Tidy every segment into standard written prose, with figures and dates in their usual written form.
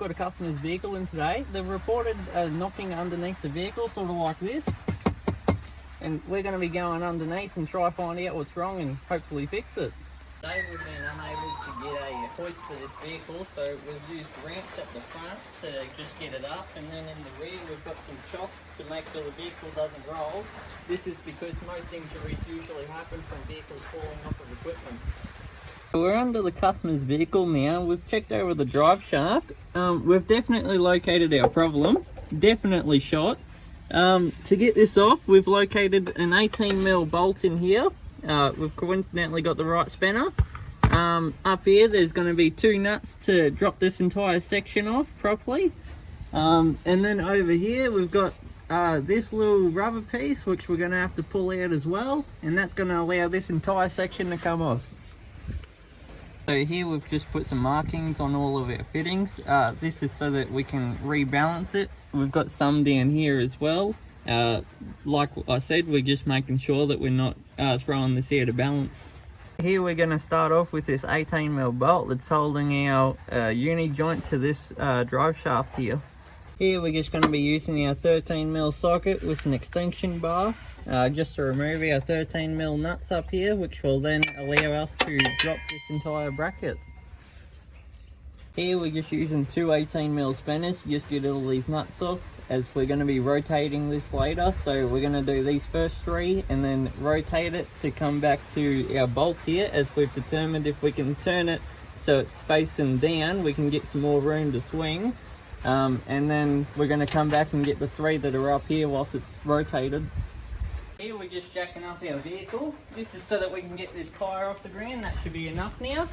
got a customer's vehicle in today. They've reported knocking underneath the vehicle, sort of like this. And we're going to be going underneath and try to find out what's wrong and hopefully fix it. Today we've been unable to get a hoist for this vehicle, so we've used ramps at the front to just get it up, and then in the rear we've got some chocks to make sure the vehicle doesn't roll. This is because most injuries usually happen from vehicles falling off of equipment. We're under the customer's vehicle now. We've checked over the drive shaft. We've definitely located our problem. Definitely shot. To get this off, we've located an 18mm bolt in here. We've coincidentally got the right spanner. Up here there's going to be 2 nuts to drop this entire section off properly. And then over here we've got this little rubber piece which we're going to have to pull out as well, and that's going to allow this entire section to come off. So here we've just put some markings on all of our fittings. This is so that we can rebalance it. We've got some down here as well. Like I said, we're just making sure that we're not throwing this out of balance. Here we're going to start off with this 18mm bolt that's holding our uni joint to this drive shaft here. Here we're just going to be using our 13mm socket with an extension bar just to remove our 13mm nuts up here, which will then allow us to drop this entire bracket. Here we're just using 2 18mm spanners just to get all these nuts off, as we're going to be rotating this later. So we're going to do these first 3 and then rotate it to come back to our bolt here, as we've determined if we can turn it so it's facing down we can get some more room to swing. And then we're going to come back and get the 3 that are up here whilst it's rotated. Here we're just jacking up our vehicle. This is so that we can get this tyre off the ground. That should be enough now.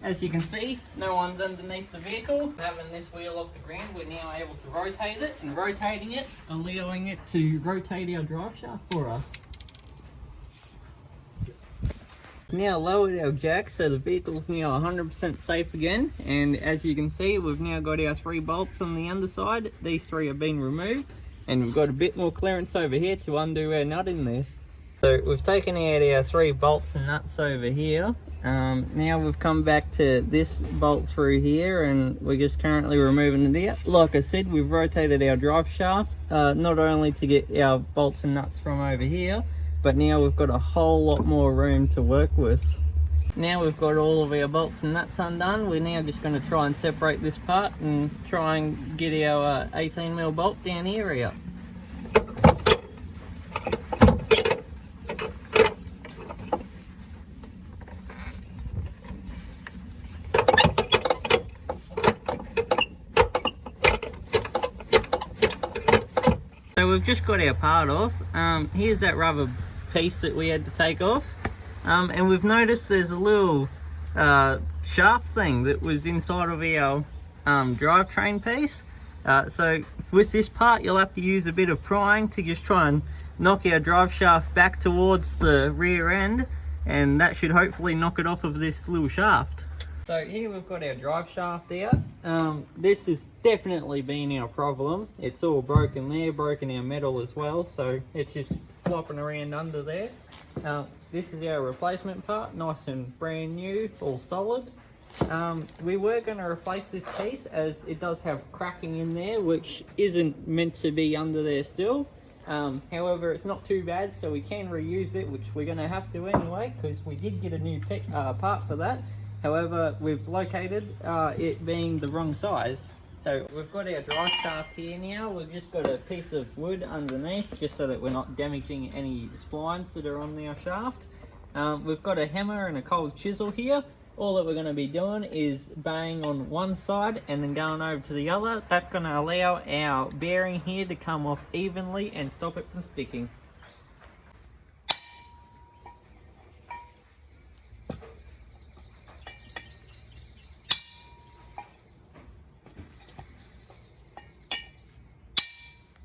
As you can see, no one's underneath the vehicle. Having this wheel off the ground, we're now able to rotate it, and rotating it's allowing it to rotate our drive shaft for us. Now lowered our jack so the vehicle's now 100% safe again, and as you can see we've now got our 3 bolts on the underside. These 3 have been removed, and we've got a bit more clearance over here to undo our nut in this. So we've taken out our 3 bolts and nuts over here. Now we've come back to this bolt through here, and we're just currently removing it out. Like I said, we've rotated our drive shaft, not only to get our bolts and nuts from over here, but now we've got a whole lot more room to work with. Now we've got all of our bolts and nuts undone, we're now just going to try and separate this part and try and get our 18mm bolt down here out. So we've just got our part off. Here's that rubber piece that we had to take off. And we've noticed there's a little shaft thing that was inside of our drivetrain piece. So with this part you'll have to use a bit of prying to just try and knock our drive shaft back towards the rear end, and that should hopefully knock it off of this little shaft. So here we've got our drive shaft out. This has definitely been our problem. It's all broken there, broken our metal as well, so it's just flopping around under there. This is our replacement part, nice and brand new, all solid. We were going to replace this piece as it does have cracking in there, which isn't meant to be under there still. However, it's not too bad, so we can reuse it, which we're going to have to anyway, because we did get a new part for that. However, we've located it being the wrong size. So we've got our drive shaft here now. We've just got a piece of wood underneath just so that we're not damaging any splines that are on our shaft. We've got a hammer and a cold chisel here. All that we're going to be doing is banging on one side and then going over to the other. That's going to allow our bearing here to come off evenly and stop it from sticking.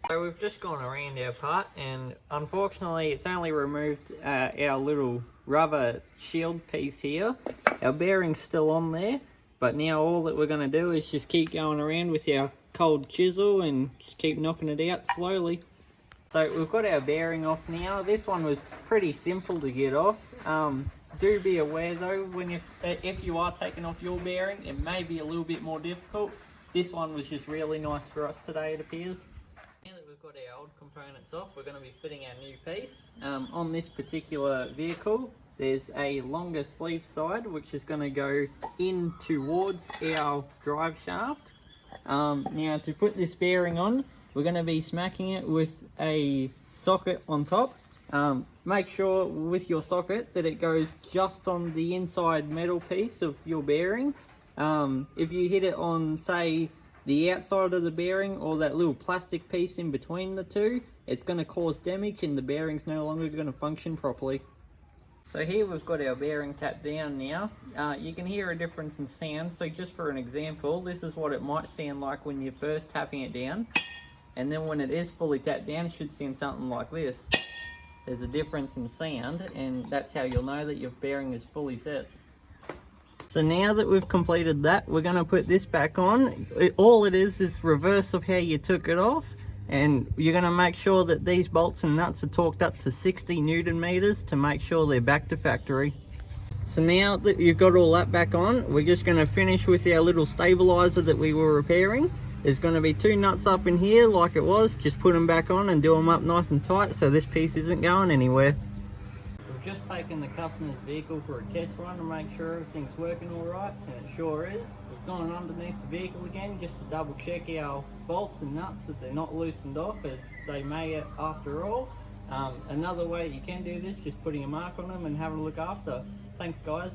So we've just gone around our part, and unfortunately it's only removed our little rubber shield piece here. Our bearing's still on there, but now all that we're going to do is just keep going around with our cold chisel and just keep knocking it out slowly. So we've got our bearing off now. This one was pretty simple to get off. Do be aware though, if you are taking off your bearing, it may be a little bit more difficult. This one was just really nice for us today, it appears. Now that we've got our old components off, we're going to be fitting our new piece. On this particular vehicle, there's a longer sleeve side which is going to go in towards our drive shaft. Now to put this bearing on, we're going to be smacking it with a socket on top. Make sure with your socket that it goes just on the inside metal piece of your bearing. If you hit it on, say, the outside of the bearing or that little plastic piece in between the two, it's going to cause damage and the bearing's no longer going to function properly. So here we've got our bearing tapped down now. You can hear a difference in sound, so just for an example, this is what it might sound like when you're first tapping it down, and then when it is fully tapped down it should sound something like this. There's a difference in sound, and that's how you'll know that your bearing is fully set. So now that we've completed that, we're going to put this back on. All it is reverse of how you took it off, and you're going to make sure that these bolts and nuts are torqued up to 60 Newton meters to make sure they're back to factory. So now that you've got all that back on, we're just going to finish with our little stabilizer that we were repairing. There's going to be 2 nuts up in here like it was. Just put them back on and do them up nice and tight so this piece isn't going anywhere. We've just taken the customer's vehicle for a test run to make sure everything's working alright, and it sure is. We've gone underneath the vehicle again just to double check our bolts and nuts that they're not loosened off, as they may after all. Another way you can do this, just putting a mark on them and having a look after. Thanks guys.